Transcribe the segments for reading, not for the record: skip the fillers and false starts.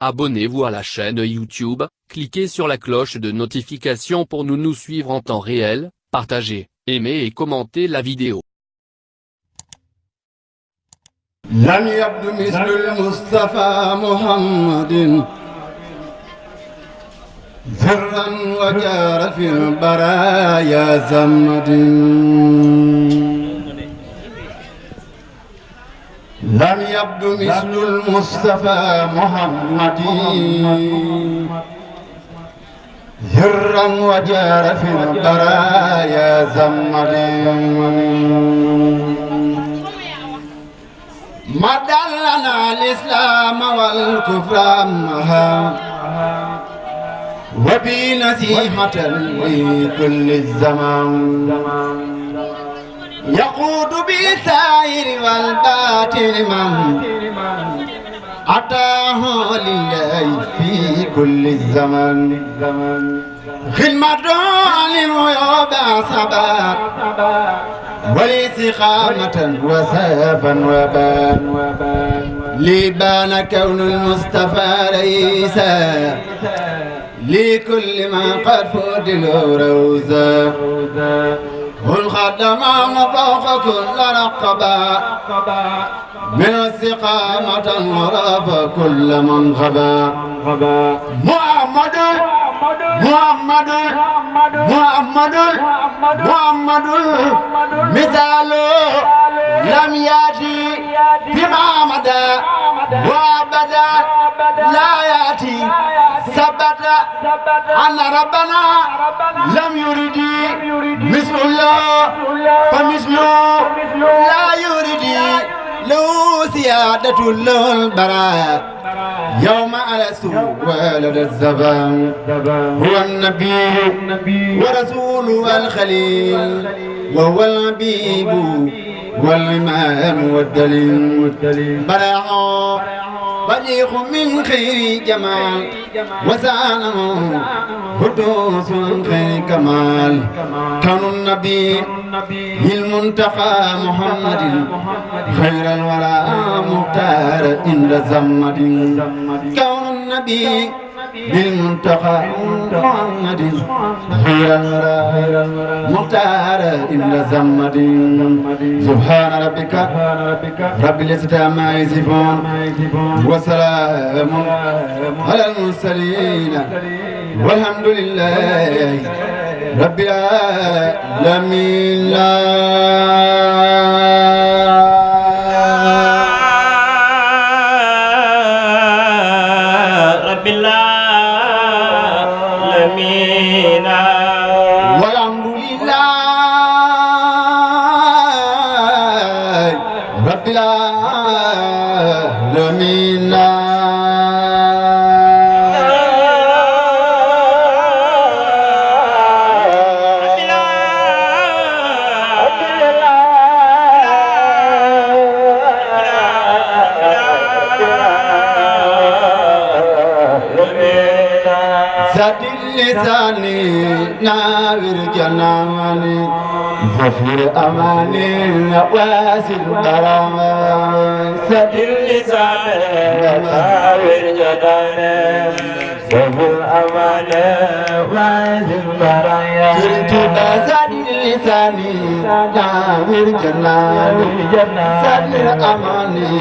abonnez-vous à la chaîne YouTube, cliquez sur la cloche de notification pour nous suivre en temps réel, partagez, aimez et commentez la vidéo. لم يبدو مثل المصطفى محمد ذرا وجار في البرايا زمد لم يبدو مثل المصطفى محمد ذرا وجار في البرايا زمد ما دلنا الإسلام والكفر معها وبنصيحة لكل الزمان يقود بالسائر والباطل من أتاه لله في كل الزمان خدمة للعيوب سبات والاستقامة وسافا وبان لبان كون المصطفى ليس لكل ما قد فضل روزا هل خدمان فوق كل رقبة من استقامة ورف كل من غبا محمد مثاله لم يأتي بما مدى وابدا لا يأتي ثبت أن ربنا لم يرد مثل الله فمثله لا يرد له سيادة له البراء يوم ألست ولد الزبان هو النبي ورسول والخليل وهو الحبيب والإمام والدليل بلاغ بليغ من خير جمال وسانه قدوس خير كمال كون النبي المنتقى محمد خير الورى مختار عند زمد كون النبي بالمنتقى محمد خير الورى مختار عند زمد سبحان ربك رب العزة عما يصفون وسلام على المرسلين والحمد لله رب العالمين رب العالمين والحمد لله رب العالمين زاد اللساني ناور جناني زفير أماني واسل برامي زاد اللساني ناور جناني زفير أماني واسل برامي كنت زاد اللساني ناور جناني زفير أماني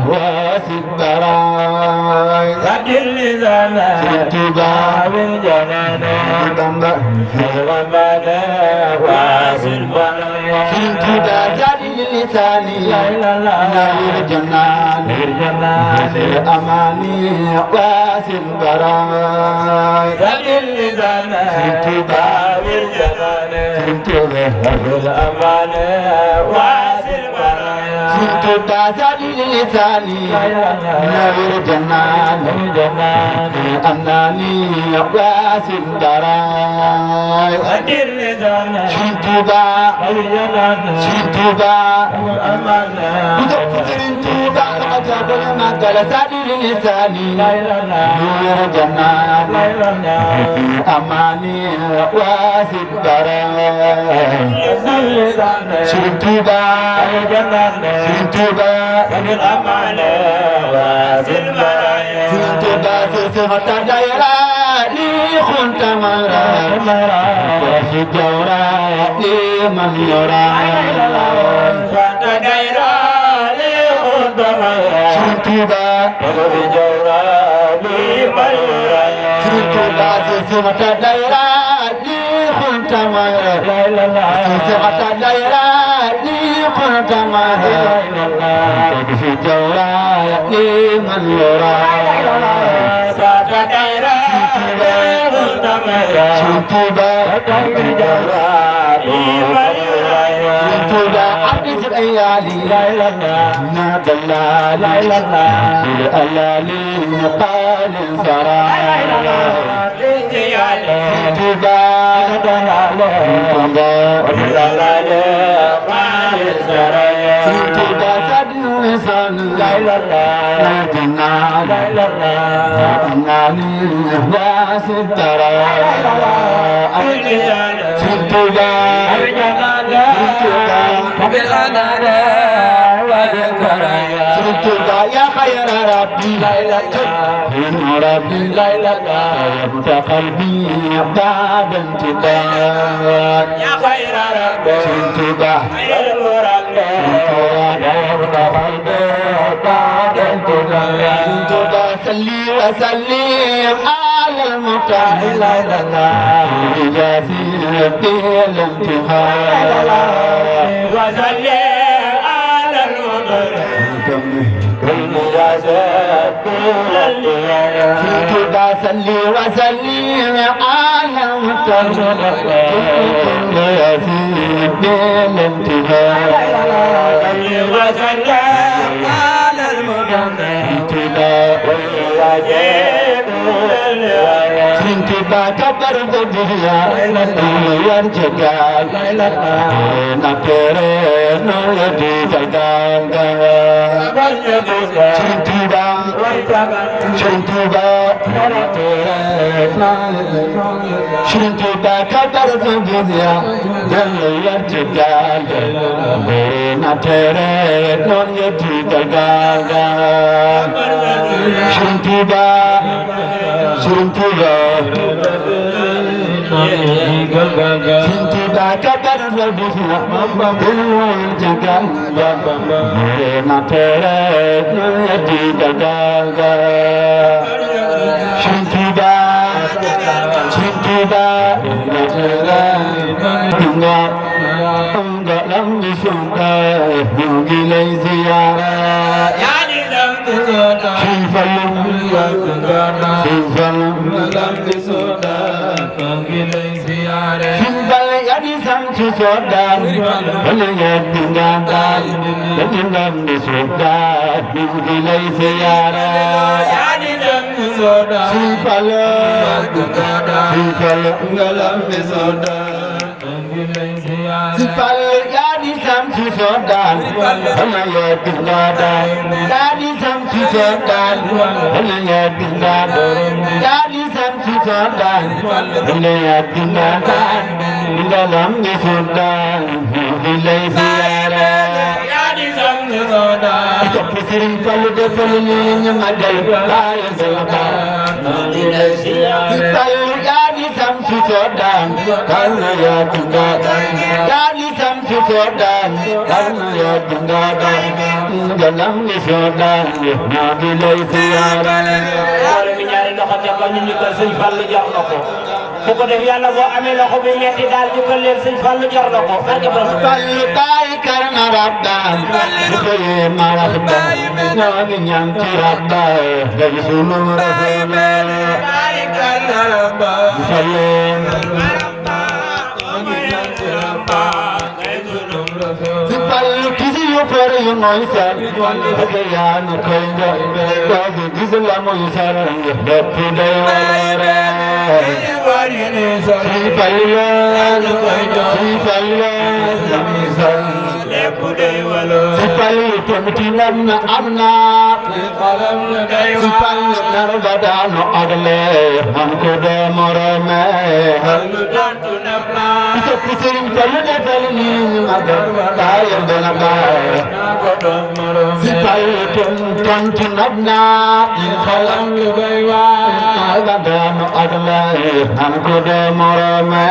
واسل برامي زاد اللساني كنت من جنانا بامبا رمانا واسل برايا كنت بازاد لساني نور جنان أماني واسل برايا زاد لسانا كنت بابر جنانا كنت بابر أماني واسل برايا كنت بازاد لساني نور جنان أماني واسل براي أدير لدانا شنتوبا شنتوبا أمانا بدك فترين توبا تقول ما قال سادي لساني نور جنان في أماني واسد دران شرين توبا شرين توبا شرين أماني واسد دران شرين توبا سيسمت دايرا لي خنت مرا وفي جورا لي من يرا خنت دايرا لي خنت مرا شرين توبا وفي جورا لي من يرا شرين توبا سيسمت دايرا لي خنت مرا سيسمت دايرا لي خنت مرا وفي جورا لي من يرا Sintuba, Sintuba, Abis Ayali, Nadala, Alali, Napal, Zara, Sintuba, Sintuba, Sadu, San, Nadina, Nani, Wasitara, Sintuba, Sintuba, Ya Khayra Rabbi, Rabbi, Yabta Qalbi, Bab Intiqad, Ya Khayra Rabbi, Sintuba, Sintuba, Salli wa Sallim ala al-Muqtadir, Jazir bil Intihad, wa Sallim ala al-Muqtadir. Sintuba salli wa sallim ala mutalib yazid bil intihad wa sallim ala al-mutalib Sintuba kabar dunia warjagal nakere no yadi jaga Sintuba Sintuba Sintuba kabar dunia warjagal nakere no yadi jaga Sintuba Sintuba Sintuba kabar dunia warjagal nakere no yadi jaga Sintuba Sintuba enggak lam disunda gilai ziarah yani lam disunda sifal lam disunda gilai ziarah sifal yani samsu soda balaya dingada lam disunda gilai ziarah yani lam disunda sifal lam disunda Sifal yani samsu sodan, balaya dingada yani samsu sodan, balaya dingada yani samsu sodan, balaya dingada dalam disodan, bilai ziarah yani samsu sodan. Sering kalau depan madal ayat selatan, bilai ziarah. Sifal yani samsu sodan, balaya dingada yani samsu sodan, balaya dingada dalam disodan, bilai ziarah. Kalau mencari lokal yang ñu ko Sëñ Fallu jox na ko bu ko def Yàlla boo amee loxo bi metti daal ñu ko leen Sëñ Fallu jox na ko Fallu baay karna rabba bu koy marabba ñoo ngi ñaan ci rabba ga sunu rasul baay karna rabba Fallu Fallu kisi yu for yu noy sar ya no koynga wa gizla mo sar betu day wala Fallu Fallu fallu tontinam na am naa si fallu nar ba daanu ak leer man ko dee morome sopp sëriñ fallu defal ni magal baayam dana baay si fallu tontinam naa in xalam lu doy waar ba daanu ak leer man ko dee morome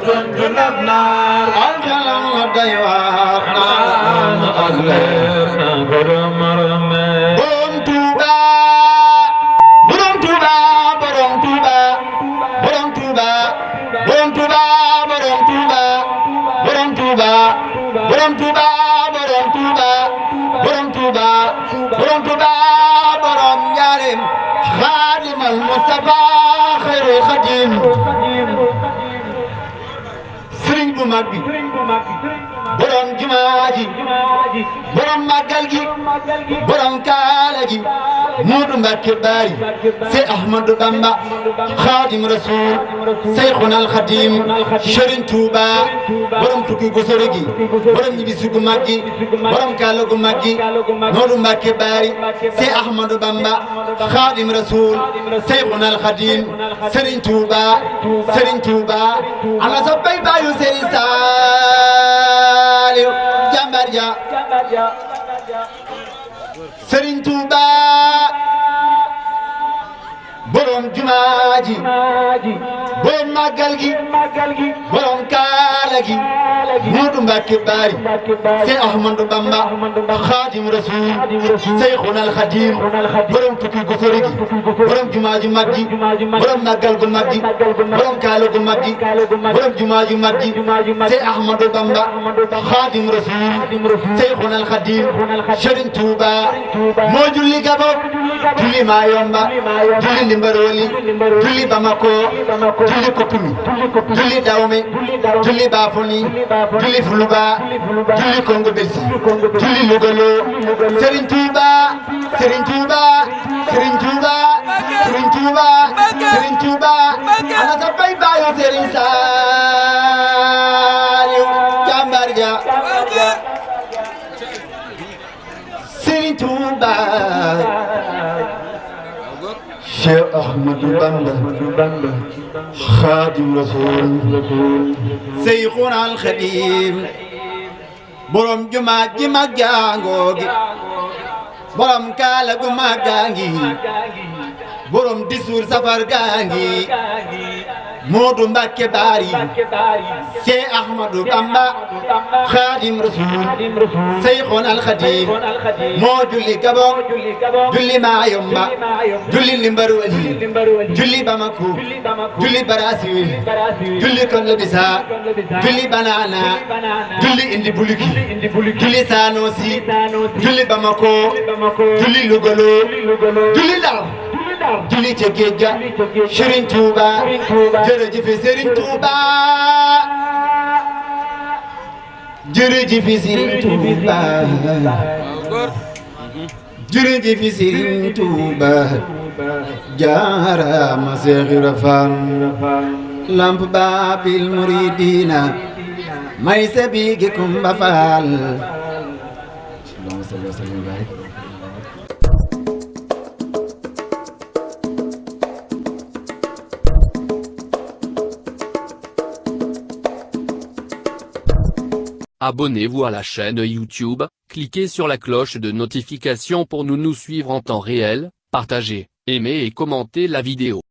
tontinam naa al xalam lu doy waar borom Tuuba borom Tuuba borom Tuuba borom Tuuba borom Tuuba borom Tuuba borom Tuuba borom Tuuba borom Tuuba borom Tuuba borom Tuuba borom Njaareem Xaadimal Mustafa xayrul xadim sëriñ bu mag bi borom jumaa ji borom màggal gi borom kaala gi Moodu Mbàkke Baari Sey Ahmadu Bamba Xaadim Rasuul Seyxunal Xadim Sëriñ Tuuba borom tukki gu sori gi borom ñibbisi gu mag gi borom kaala gu mag gi Moodu Mbàkke Baari Sey Ahmadu Bamba Xaadim Rasuul Seyxunal Xadim Sëriñ Tuuba Sëriñ Tuuba ana sa bay baayu Sëriñ Saaliw jàmbar ja Sëriñ Tuuba borom jumaa ji borom màggal gi borom kaala gi Moodu Mbàkke Baari Sey Ahmadu Bamba Xaadim Rasuul Seyxunal Xadim borom tukki gu sori gi borom jumaa ju mag ji borom màggal gu mag gi borom kaala gu mag gi borom jumaa ju mag ji Sey Ahmadu Bamba Xaadim Rasuul Seyxunal Xadim Sëriñ Tuuba moo julli Gabon julli Mayomba julli Limbaroli julli Bamako julli Koppumi julli Dahomey julli Bafoni julli Fuluba julli Kongo Belsi julli Lugalo Sëriñ Tuuba Sëriñ Tuuba Sëriñ Tuuba Sëriñ Tuuba Sëriñ Tuuba ana sa bay baayu Sëriñ Saaliw jàmbar ja Sëriñ Tuuba Cheikh Ahmadou Bamba Xaadim Rasuul Seyxunal Xadim borom jumaa ji mag jàngoogi borom kaala gu mag gaangi borom disuur safar gaangi Moodu Mbàkke Baari Sey Ahmadu Bamba Xaadim Rasuul Seyxunal Xadim moo julli Gabon julli Mayomba julli Limbaroli julli Bamako julli Brazzaville julli Kongo-Bissau julli Banana julli Indi Buluki julli Sanosi julli Bamako julli Lugalo julli Ndar julli ca géej ga Sëriñ Tuuba jërëjëf Sëriñ Tuuba jërëjëf Sëriñ Tuuba jërëjëf Sëriñ Tuuba jaarama Seex Ibra Faal lamp baabil muridiina may sa biigi Kumba Faal. Abonnez-vous à la chaîne YouTube, cliquez sur la cloche de notification pour nous suivre en temps réel, partagez, aimez et commentez la vidéo.